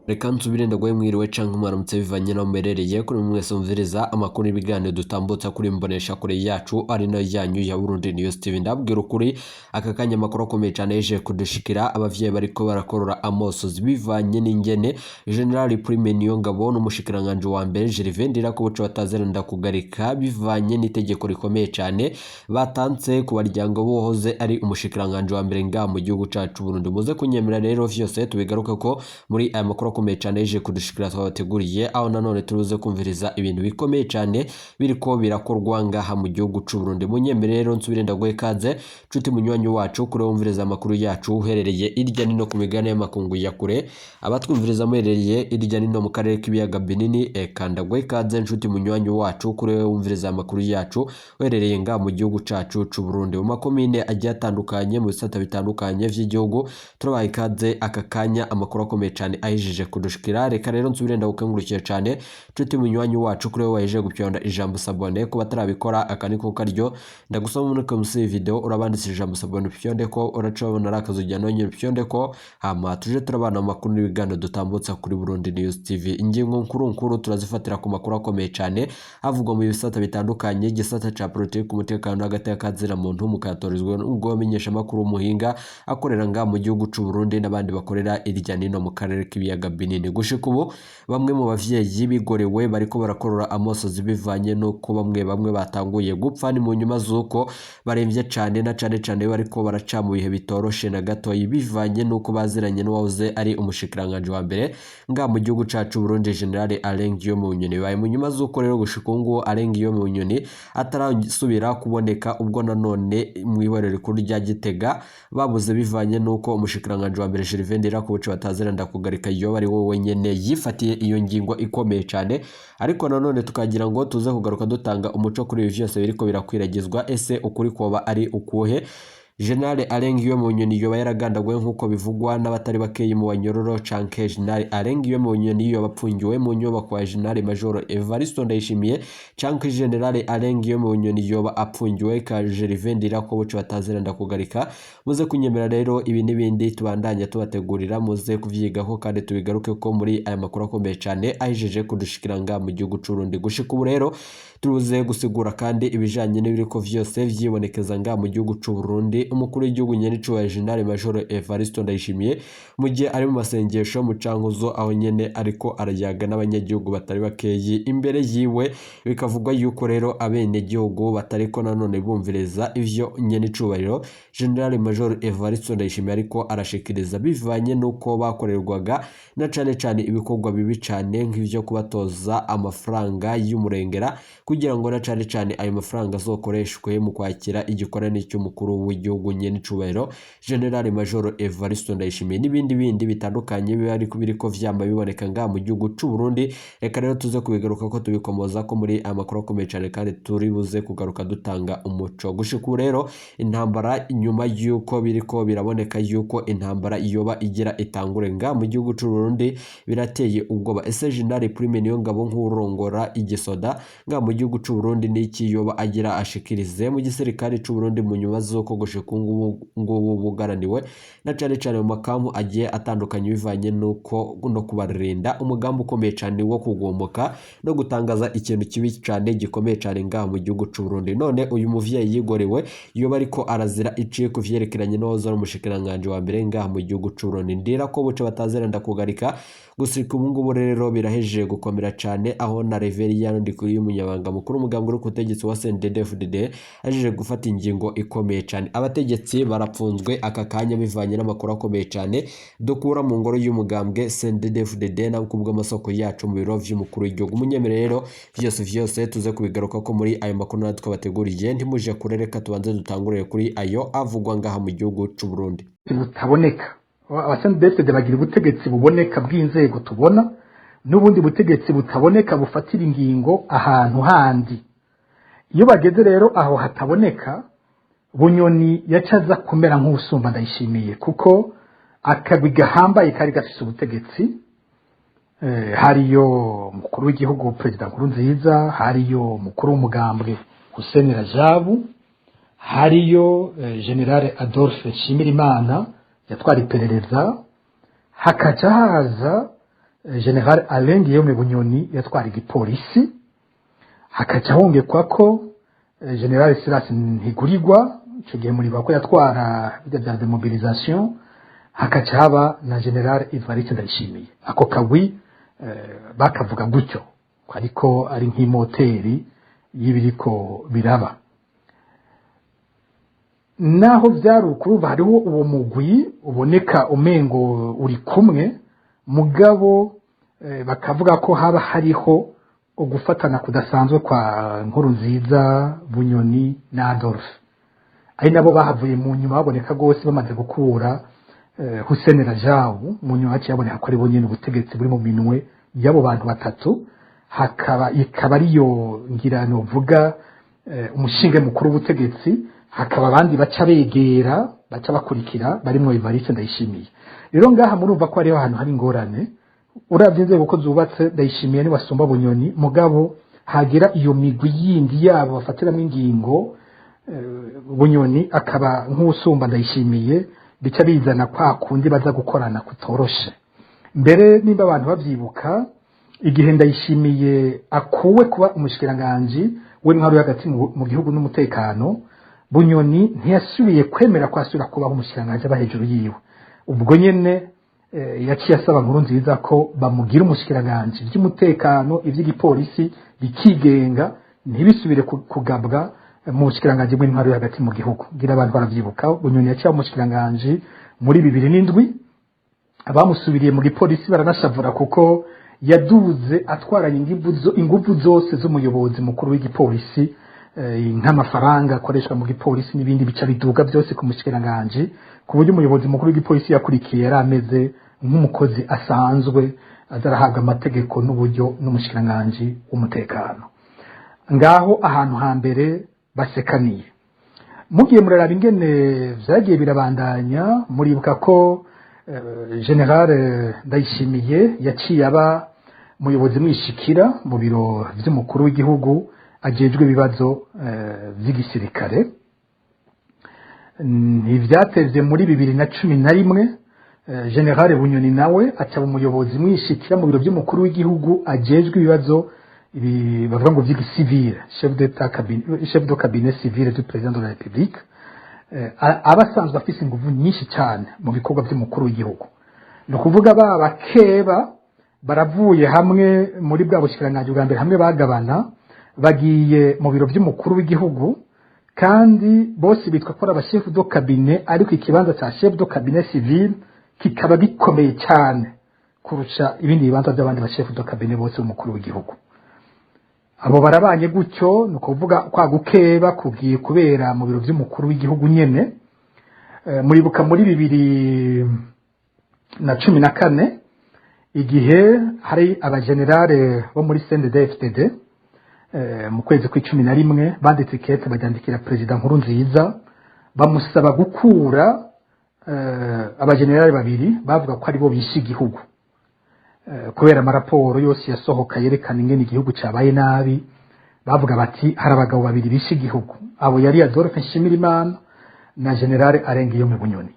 Reka nsubire ndagoye mwiriwe canke mwaramutse bivanye no mberereye kuri mwese mviriza amakuru y'ibiganiro dutambutsa kuri mbonesha kure yacu ari nayo yanyu ya Burundi News TV. Ndabwira ukuri aka kanya makuru akomeye cyane yeje kudushikira abavyeyi bariko barakorora amosozi bivanye n'ingene General Prime Niyongabo n'umushikiranganje wa mbere Gervais Ndirakobuca batazeranda kugarika bivanye n'itegeko rikomeye cyane batanze ku baryango bohoze ari umushikiranganje wa mbere nga mu gihugu cacu Burundi. Muze kunyemera rero vyose tubigaruka ko muri aya makuru akomeye cyane yeje kudushikira twabateguriye aho nanone turuze kumviriza ibintu bikomeye cyane biriko birakorwa ngaha mu gihugu c'u Burundi. Munyemere rero nsubire ndagoye kaze cuti munywanyi wacu kure wumviriza amakuru yacu uherereye irya nino ku migane y'amakungu ya kure abatwumviriza muherereye irya nino mu karere k'ibiyaga binini ndagoye kaze ncuti munywanyi wacu kure wumviriza amakuru yacu uherereye ngaha mu gihugu cacu c'u Burundi mu makomine agiye atandukanye mu bisata bitandukanye vy'igihugu. Turabaye kaze aka kanya amakuru akomeye cyane ahijije kudushikira. Reka rero nsubire ndagukengurukije cyane cuti munywanyi wacu kuri we waje gupyonda ijambo sabone ko batarabikora akaniko karyo ndagusoma muri komisi video urabanditse ijambo sabone pyonde ko uracabona rakazujya nonye pyonde ko hama tuje turabana amakuru n'ibigano dutambutsa kuri Burundi News TV. Ingingo nkuru turazifatira ku makuru akomeye cyane havugwa mu bisata bitandukanye igisata ca politiki umutekano hagati y'akazira muntu mukatorizwe n'ubwo bamenyesha makuru umuhinga akorera nga mu gihugu c'u Burundi n'abandi bakorera irya nino mu karere k'ibiyaga binini. Gushika ubu bamwe mu bavyeyi bigorewe bariko barakorora amosozi bivanye nuko bamwe batanguye gupfa ni mu nyuma zuko baremvye cane na cane bariko baraca mu bihe bitoroshe na gato bivanye nuko baziranye n'uwahoze ari umushikiranganje wa mbere nga mu gihugu cacu Burundi General Alain Guillaume Bunyoni. Baye mu nyuma zuko rero gushika ngo Alain Guillaume Bunyoni atarasubira kuboneka ubwo nanone mu iborero rikuru rya Gitega babuze bivanye nuko umushikiranganje wa mbere Gervais Ndirakobuca batazeranda kugarika iyo bari wowe nyene yifatiye iyo ngingo ikomeye cyane. Ariko nanone tukagira ngo tuze kugaruka dutanga umuco kuri ibi vyose biriko birakwiragizwa ese ukuri koba ari ukuhe. General Alain Guillaume Bunyoni yoba yaragandagwe nkuko bivugwa n'abatari bakeyi mu banyororo canke General Alain Guillaume Bunyoni yoba apfungiwe mu nyubako ya General Major Evariste Ndayishimiye canke General Alain Guillaume Bunyoni yoba apfungiwe ka Gervais Ndirakobuca batazeranda kugarika. Muze kunyemera rero ibi n'ibindi tubandanya tubategurira muze kuvyigaho kandi tubigaruke ko muri aya makuru akomeye cyane ahijeje kudushikiranga mu gihugu c'u Burundi. Gushika ubu rero turuze gusigura kandi ibijanye n'ibiriko vyose vyibonekeza nga mu gihugu c'u Burundi. Umukuru w'igihugu nyenico wa General Major Evariste Ndayishimiye mu gihe ari mu masengesho mu cankuzo aho nyene ariko arayaga n'abanyagihugu batari bakeyi imbere yiwe bikavugwa yuko rero abene gihugu batariko nanone bumvireza ivyo nyenicubahiro General Major Evariste Ndayishimiye ariko arashikiriza bivanye nuko bakorerwaga na cane ibikorwa bibi cane nk'ivyo kubatoza amafaranga y'umurengera kugira ngo na cane ayo mafaranga azokoreshwe mu kwakira igikorane cy'umukuru w'igihugu nyenicubahiro General Major Evariste Ndayishimiye n'ibindi bitandukanye biriko vyamba biboneka nga mu gihugu c'u Burundi. Reka rero tuze kubigaruka ko tubikomoza ko muri amakuru akomeye cyane kandi turi buze kugaruka dutanga umuco. Gushika rero intambara inyuma yuko biriko biraboneka yuko intambara iyoba igira itangure nga mu gihugu c'u Burundi birateye ubwoba. Ese General Prime Niyongabo nk'urongora igisoda nga mu gihugu c'u Burundi n'iki yoba agira ashikirize mu gisirikare c'u Burundi mu nyuma z'uko gushika ngubu bugaraniwe na cane mu makamu agiye atandukanye bivanye nuko no kubarinda umugambi ukomeye cyane wo kugomoka no gutangaza ikintu kibi cyane gikomeye cyane ngaha mu gihugu c'u Burundi. None uyu muvyeyi yigorewe yoba ariko arazira iciye kuvyerekeranye n'uwahoze umushikiranganje wa mbere ngaha mu gihugu c'u Burundi Ndirakobuca batazeranda kugarika. Gusika ubu ngubu rero birahejeje gukomera cyane aho na Reveria Ndikuri y'umunyabanga mukuru umugambi uri kutegetse wa CNDD-FDD ajeje gufata ingingo ikomeye cyane. Abategetsi barapfunzwe aka kanya bivanye n'amakuru akomeye cyane dukura mu ngoro y'umugambwe CNDD-FDD na kubwo amasoko yacu mu biro vy'umukuru w'igihugu. Umunyemere rero vyose tuze kubigaruka ko muri ayo makuru natwe bateguriye ntimuje kurereka tubanze dutangurire kuri ayo avugwa ngaha mu gihugu c'u Burundi. Butaboneka abasendefede bagira ubutegetsi buboneka bw'inzego tubona n'ubundi butegetsi butaboneka bufatira ingingo ahantu handi. Iyo bageze rero aho hataboneka Bunyoni yacaza kumera nk'usumba Ndayishimiye kuko akagwi gahambaye kari gafise ubutegetsi hariyo mukuru w'igihugu President Nkurunziza, hariyo mukuru w'umugambwe Hussein Rajabu, hariyo General Adolphe Nshimirimana yatwara iperereza, hakaca haza General Alain Guillaume Bunyoni yatwara igipolisi, hakaca hongekwa ko General Silas Ntigurirwa icyo gihe muri bako yatwara bya demobilisation, hakaca haba na General Evariste Ndayishimiye. Ako kagwi bakavuga gutyo ariko ari nk'imoteri y'ibiriko biraba. Naho vyarukuruva hariho uwo mugwi uboneka umengo uri kumwe, mugabo bakavuga ko haba hariho ugufatana kudasanzwe kwa Nkurunziza, Bunyoni na Adolphe, ari nabo bahavuye mu nyuma baboneka gose bamaze gukura Hussein Rajabu. Mu nyuma cyaboneka ko ari bonyene ubutegetsi buri mu minwe yabo bantu batatu, ikaba ariyo ngirano vuga umushinge mukuru w'ubutegetsi, hakaba abandi baca begera baca bakurikira barimo Evariste Ndayishimiye. Rero ngaha murumva ko ariho ahantu hari ingorane. Uravye inzego ko zubatse, Ndayishimiye ni wasumba Bunyoni, mugabo hagira iyo migwi yindi yabo bafatiramo ingingo, Bunyoni akaba nk'usumba Ndayishimiye, bica bizana kwa kundi baza gukorana kutoroshe. Mbere nimba abantu bavyibuka, igihe Ndayishimiye akuwe kuba umushikiranganje w'intwaro y'agati mu gihugu n'umutekano, Bunyoni ntiyasubiye kwemera ko asubira kubaho umushikiranganje aba hejuru yiwe. Ubwo nyene yaciye asaba Nkurunziza ko bamugira umushikiranganje by'umutekano, ivy'igipolisi bikigenga, ntibisubire kugabwa mu bushikiranganje bw'intwaro y'agati mu gihugu. Gira abantu baravyibuka, Bunyoni yaciye umushikiranganje muri 2007. Abamusubiriye mu gipolisi baranashavura kuko yaduze atwaranye inguvu zose z'umuyobozi mukuru w'igipolisi, nk'amafaranga akoreshwa mu gipolisi n'ibindi bica biduga byose ku mushikiranganje, ku buryo umuyobozi mukuru w'igipolisi yakurikiye yari ameze nk'umukozi asanzwe azarahabwa amategeko n'uburyo n'umushikiranganje w'umutekano. Ngaho ahantu hambere basekaniye. Mugiye muraraba ingene vyagiye birabandanya, muribuka ko General Ndayishimiye yaciye aba umuyobozi mwishikira mu biro vy'umukuru w'igihugu ajejwe ibibazo vy'igisirikare. Ivyatevye muri 2011, General Bunyoni nawe acaba umuyobozi mwishikira mu biro by'umukuru w'igihugu ajejwe ibibazo bavuga ngo vy'igisivile, chef de cabinet civil du président de la République. Abasanzwe afise inguvu nyinshi cyane mu bikorwa by'umukuru w'igihugu. No kuvuga bakeba baravuye hamwe muri bwa bushikiranganje bwa mbere, hamwe bagabana bagiye mu biro by'umukuru w'igihugu, kandi bose bitwa ko aba chef de cabinet, ariko ikibanza cya chef de cabinet civil kikaba gikomeye cyane kurusha ibindi bibanza by'abandi ba chef de cabinet bose umukuru w'igihugu. Abo barabanye gutyo, no kuvuga kwa gukeba kugiye kubera mu biro by'umukuru w'igihugu nyene. Muribuka muri 2014 igihe hari abagenerale bo muri CNDD-FDD mu kwezi kwa11 banditse ikete bajyandikira President Nkurunziza bamusaba gukura abagenerale babiri bavuga ko ari bo bishe igihugu, kubera amaraporo yose yasohoka yerekana ingene igihugu cyabaye nabi. Bavuga bati hari abagabo babiri bishe igihugu, abo yari Adolphe Nshimirimana na General Alain Guillaume Bunyoni.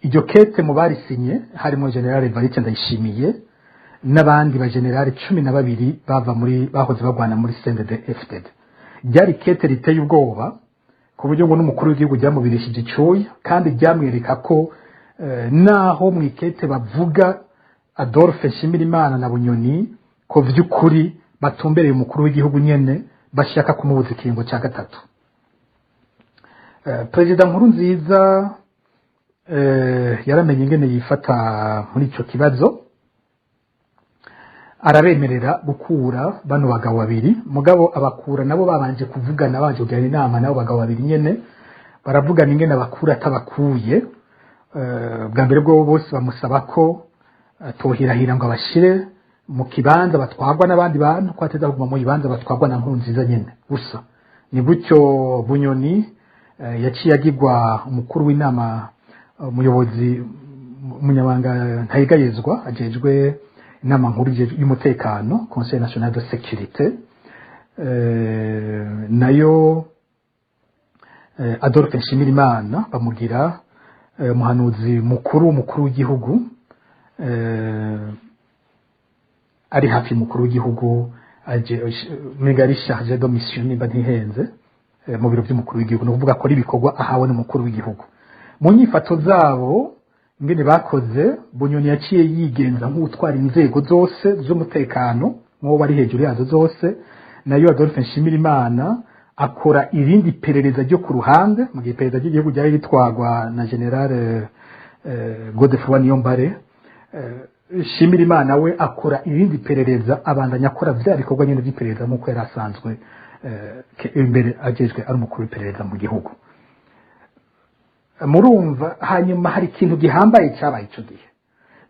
Iryo kete mu barisinye harimo General Evariste Ndayishimiye n'abandi ba General 12 bava muri bahoze bagwana muri CNDD-FDD. Ryari kete riteye ubwoba ku buryo ngo n'umukuru w'igihugu ryamubirishije icuya, kandi ryamwereka ko naho mu ikete bavuga Adolphe Nshimirimana na Bunyoni ko vy'ukuri batumbereye umukuru w'igihugu nyene bashaka kumubuza ikingo cya gatatu. President Nkurunziza yaramenye ingene yifata muri ico kibazo, arabemerera gukura bano bagabo babiri. Mugabo abakura nabo babanje kuvugana, baje kugirana inama nabo bagabo babiri nyene, baravugana ingene abakura atabakuye. Bwa mbere bwo bose bamusaba ko tohirahira ngo abashire mu kibanza batwagwa n'abandi bantu, ko ateza kuguma mu kibanza batwagwa na Nkurunziza nyene gusa. Ni gutyo Bunyoni yaciye agirwa umukuru w'inama, umuyobozi umunyabanga ntayigayezwa ajejwe inama nkuru y'umutekano, Conseil National de Sécurité. Nayo Adolphe Nshimirimana bamugira umuhanuzi mukuru w'igihugu. ari hafi y'umukuru w'igihugu mega ari charge de mission niba ntihenze mu biro by'umukuru w'igihugu no kuvuga ko ari ibikorwa ahawe n'umukuru w'igihugu mu nyifato zabo ngene bakoze Bunyoni yaciye yigenza nk'utwara inzego zose z'umutekano nk'uwo bari hejuru yazo zose nayo Adolphe Nshimirimana akora irindi perereza ryo ku ruhande mu gihe perereza ry'igihugu ryari ritwagwa na General Godefroid Niyombare Nshimirimana we akora irindi perereza abandanya akora vya bikorwa nyene by'iperereza nk'uko yari asanzwe imbere agejwe ari umukuru w'iperereza mu gihugu murumva hanyuma hari ikintu gihambaye cyabaye ico gihe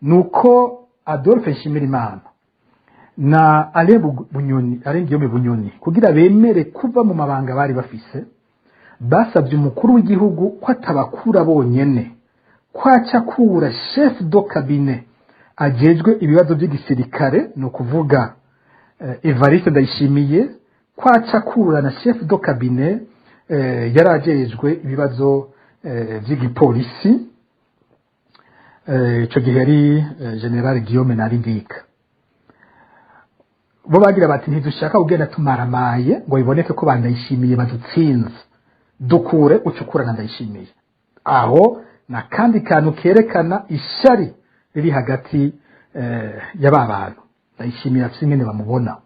nuko Adolphe Nshimirimana na Alain Guillaume Bunyoni kugira bemere kuva mu mabanga bari bafise basabye umukuru w'igihugu ko atabakura bonyene kwaca kura chef de cabinet ajejwe ibibazo by'igisirikare no kuvuga Evariste Ndayishimiye kwaca kura na chef de cabinet yarajejwe ibibazo by'igipolisi ico gihe yari General Guillaume Naringika bo bagira bati ntidushaka kugenda tumaramaye ngo biboneke ko bandayishimiye badutsinze dukure ucukurana Ndayishimiye aho na kandi kantu kerekana ishari riri hagati y'abantu Ndayishimiye afite ingene bamubona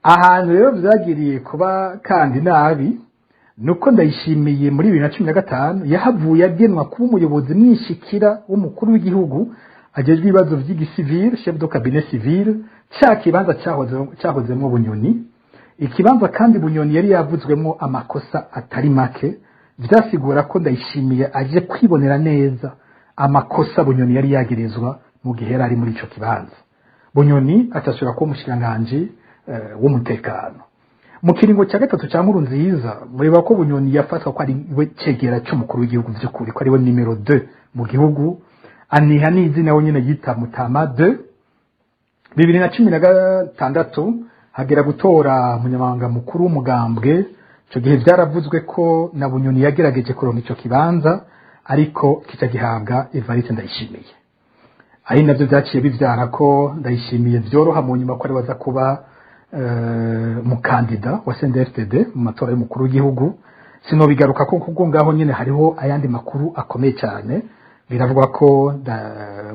ahantu rero byagiriye kuba kandi nabi nuko Ndayishimiye muri 2015 yahavuye agenwa kuba umuyobozi mwishikira w'umukuru w'igihugu ajejwe ibibazo by'igisivile chef de cabinet civil cya kibanza cyahozemo Bunyoni ikibanza kandi Bunyoni yari yavuzwemo amakosa atari make byasigura ko Ndayishimiye aje kwibonera neza amakosa Bunyoni yari yagerezwa mu gihe yari muri ico kibanza Bunyoni atashobora kuba umushikiranganje w'umutekano mu kiringo cya gatatu cya Nkurunziza mureba ko Bunyoni yafatwa ko ari we cegera cy'umukuru w'igihugu by'ukuri ko ari we numero 2 mu gihugu aniha n'izina we nyine yita Mutama 2 2016 hagera gutora umunyamabanga mukuru w'umugambwe ico gihe byaravuzwe ko na Bunyoni yagerageje kuronka ico kibanza ariko kicagihabwa Evariste Ndayishimiye ari navyo byaciye bivyara ko Ndayishimiye byoroha mu nyuma ko ari waza kuba mukandida wa CNDD-FDD mu matora y'umukuru w'igihugu sino bigaruka ko kubwo ngaho nyene hariho ayandi makuru akomeye cyane biravugwa ko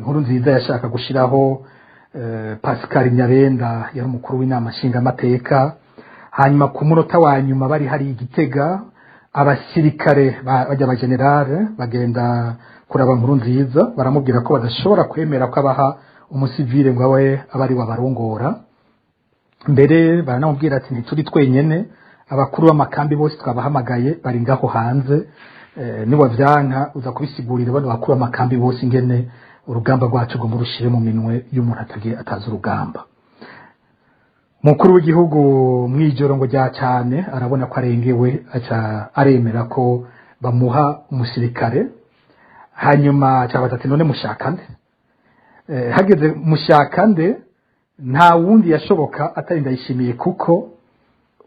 Nkurunziza yashaka gushiraho Pascal Nyabenda yari umukuru w'inama nshinga amateka hanyuma ku munota wa nyuma bari hari igitega abasirikare bajya abagenerale bagenda kuraba Nkurunziza baramubwira ko badashobora kwemera ko abaha umusivile ngo awe abari wabarongora mbere baranamubwira ati ntituri twenyene abakuru b'amakambi bose twabahamagaye bari ngaho hanze niwa vyanka uza kubisigurira bano bakuru b'amakambi bose ingene urugamba rwacu ngo murushire mu minwe y'umuntu atazi urugamba mukuru w'igihugu mwijoro ngo rya cyane arabona ko arengewe aca aremera ko bamuha umusirikare hanyuma cyabatatu none mushakande hageze mushakande nta wundi yashoboka atari Ndayishimiye kuko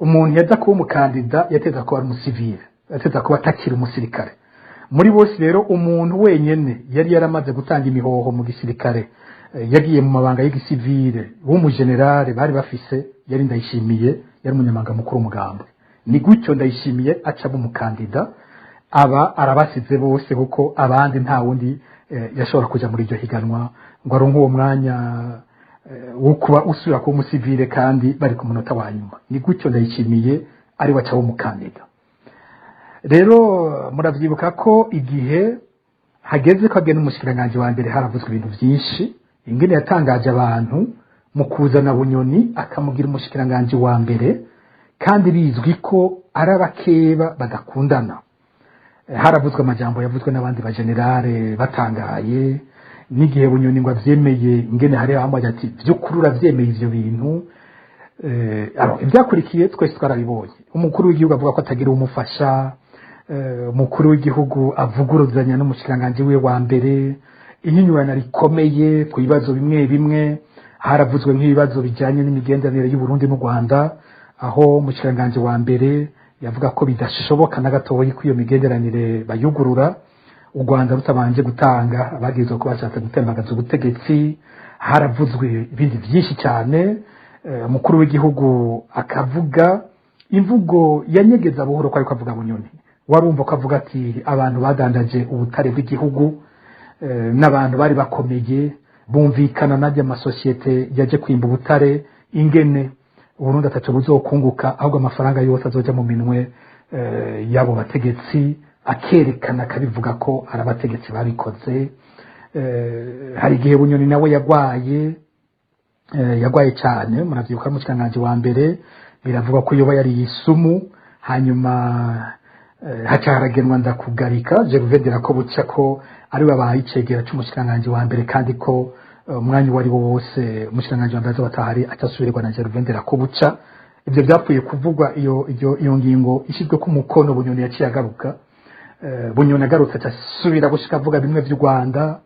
umuntu yaza kuba umukandida yateza kuba umusivile yateza kuba atakira umusirikare muri bose rero umuntu wenyene yari yaramaze gutanga imihoho mu gisirikare yagiye mu mabanga y'igisivile w'umugenerale bari bafise yari Ndayishimiye yari umunyamabanga mukuru w'umugambwe ni gutyo Ndayishimiye aca umukandida aba arabasize bose kuko abandi nta wundi yashobora kuja muri iryo higanwa ngo aronke uwo mwanya wo kuba usubira kuba umusivile kandi bari ku munota wa nyuma ni gutyo Ndayishimiye ari waca umukandida rero muravyibuka ko igihe hageze ko agena umushikiranganje wa mbere haravuzwe ibintu byinshi ingene yatangaje abantu mu kuzana Bunyoni akamugira umushikiranganje wa mbere kandi bizwi ko ari abakeba badakundana haravuzwe amajambo yavuzwe n'abandi bagenerale batangaye n'igihe Bunyoni ngo avyemeye ingene hari ambaje ati byukurura vyemeye ivyo bintu ibyakurikiye twese twarabibonye umukuru w'igihugu avuga ko atagira umufasha umukuru w'igihugu avuguruzanya n'umushikiranganje we wa mbere inyinyurana rikomeye ku bibazo bimwe bimwe haravuzwe nk'ibibazo bijanye n'imigenderanire y'u Burundi n'u Rwanda aho umushikiranganje wa mbere yavuga ko bidashoboka na gatoyi ko iyo migenderanire bayugurura u Rwanda rutabanje gutanga abagize ko bashatse gutembagaza ubutegetsi haravuzwe ibindi byinshi cyane. Umukuru w'igihugu akavuga imvugo yanyegeza buhoro ko ariko avuga Bunyoni, warumva ko avuga ati abantu badandaje ubutare bw'igihugu, n'abantu bari bakomeye bumvikana najya amasosiyete yaje kwimba ubutare ingene Burundi ataco buzokunguka, ahubwo amafaranga yose azoja mu minwe yabo bategetsi, akerekana akabivuga ko ari abategetsi babikoze. Hari igihe Bunyoni nawe yagwaye cyane, muravyibuka mu kiganganji wa mbere biravuga ko yoba yari isumu, hanyuma hacaragenwa ndakugarika Gervais ko buca ko ari babaye icegera cy'umushikanganje wa mbere, kandi ko umwanya wari wo wose umushikanganje wa mbere azobatahari atasubirwa na Gervais ko buca. Ibyo byapfuye kuvugwa iyo ngingo ishizwe ku mukono Bunyoni yaciye agaruka. Bunyoni agarutse atasubira gushika avuga bimwe by'u Rwanda.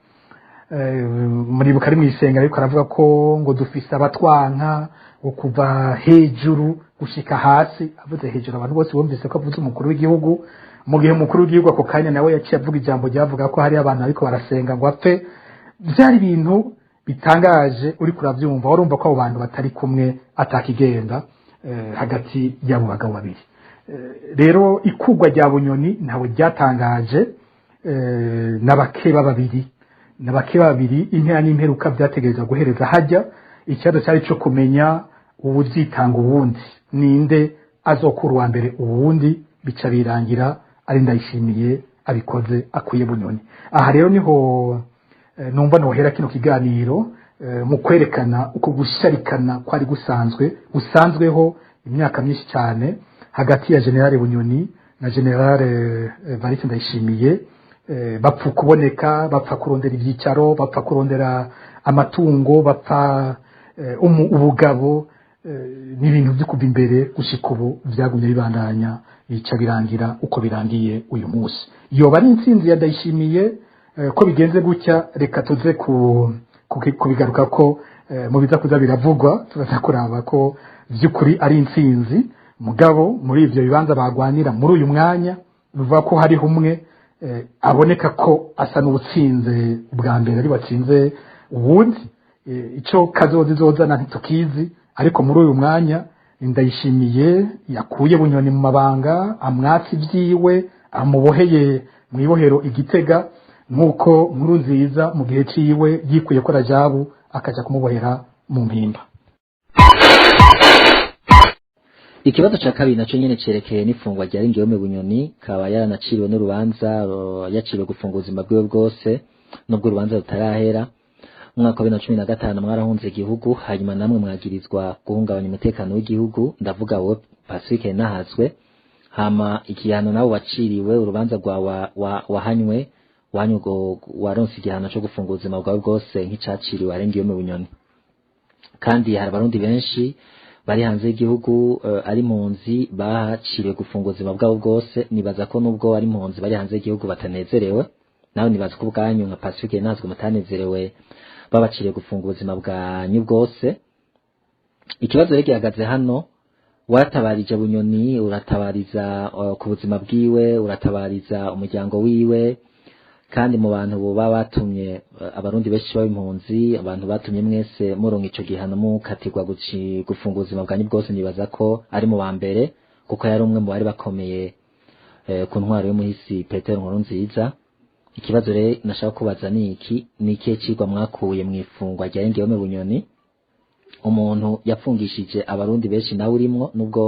Muribuka ari mwisenga ariko aravuga ko ngo dufise abatwanka kuva hejuru gushika hasi. Avuze hejuru abantu bose bumvise ko avuze umukuru w'igihugu, mu gihe umukuru w'igihugu ako kanya nawe yaciye avuga ijambo ryavuga ko hari abantu ariko barasenga ngo apfe. Byari ibintu bitangaje, uri kuravyumva warumva ko abo bantu batari kumwe atakigenda hagati y'abo bagabo babiri. Rero ikugwa rya Bunyoni ntawe ryatangaje, n'abakeba babiri impera n'imperuka byategereza guhereza hajya. Ikibazo cyari cyo kumenya ubuzitanga ubundi, ninde azokura uwa mbere ubundi, bica birangira ari Ndayishimiye abikoze akuye Bunyoni. Aha rero niho numva nohera kino kiganiro mu kwerekana uko gusharikana kwari gusanzweho imyaka myinshi cyane hagati ya General Bunyoni na General Evariste Ndayishimiye. Bapfa kuboneka, bapfa kurondera ibyicaro, bapfa kurondera amatungo, bapfa ubugabo, n'ibintu byo kuva imbere gushika ubu byagumye bibandanya bica birangira uko birangiye uyu munsi. Yoba ari intsinzi ya Ndayishimiye ko bigenze gutya, reka tuze kubigaruka ko mu biza kuza biravugwa, turaza kuraba ko by'ukuri ari intsinzi. Mugabo muri ibyo bibanza bagwanira muri uyu mwanya bivuga ko hari umwe aboneka ko asa n'ubutsinze bwa mbere ari watsinze ubundi. Ico kazozizozana ntitukizi, ariko muri uyu mwanya Ndayishimiye yakuye Bunyoni mu mabanga, amwatsi ibyiwe, amuboheye mu ibohero Igitega, nk'uko Nkurunziza mu gihe ciwe yikuye ko Rajabu akaja kumubohera mu mpimba. Ikibazo ca kabiri naco nyene cerekeye n'ifungwa rya Ngiyome Bunyoni, kaba yaranaciriwe n'urubanza yaciriwe gufunga ubuzima bwiwe bwose nubwo urubanza rutarahera. Mu mwaka wa 2015 mwarahunze igihugu, hanyuma namwe mwagirizwa guhungabanya umutekano w'igihugu, ndavuga wowe Pacifique Nahazwe. Hama igihano nawe waciriwe urubanza rwa wahanywe waronse igihano cyo gufunga ubuzima bwawe bwose nk'icaciriwe ari Ngiyome Bunyoni. Kandi hari abarundi benshi bari hanze y'igihugu ari impunzi baciriwe gufunga ubuzima bwabo bwose. Nibaza ko nubwo ari impunzi bari hanze y'igihugu batanezerewe, nawe nibaza ko ubwanyu nka Pacifique Nahazwe mutanezerewe babaciriye gufunga ubuzima bwanyu bwose. Ikibazo rero gihagaze hano, waratabarije Bunyoni, uratabariza ku buzima bwiwe, uratabariza umuryango wiwe, kandi mu bantu boba batumye abarundi benshi b'impunzi, abantu batumye mwese muronka ico gihano mukatirwa gufunga ubuzima bwanyu bwose, nibaza ko ari mu bambere, kuko yari umwe mu bari bakomeye ku ntwaro y'umuhisi Petero Nkurunziza. Ikibazo rero nashaka kubaza ni ikihe cigwa mwakuye mu ifungwa rya Ngiyome Bunyoni, umuntu yapfungishije abarundi benshi nawe urimwo nubwo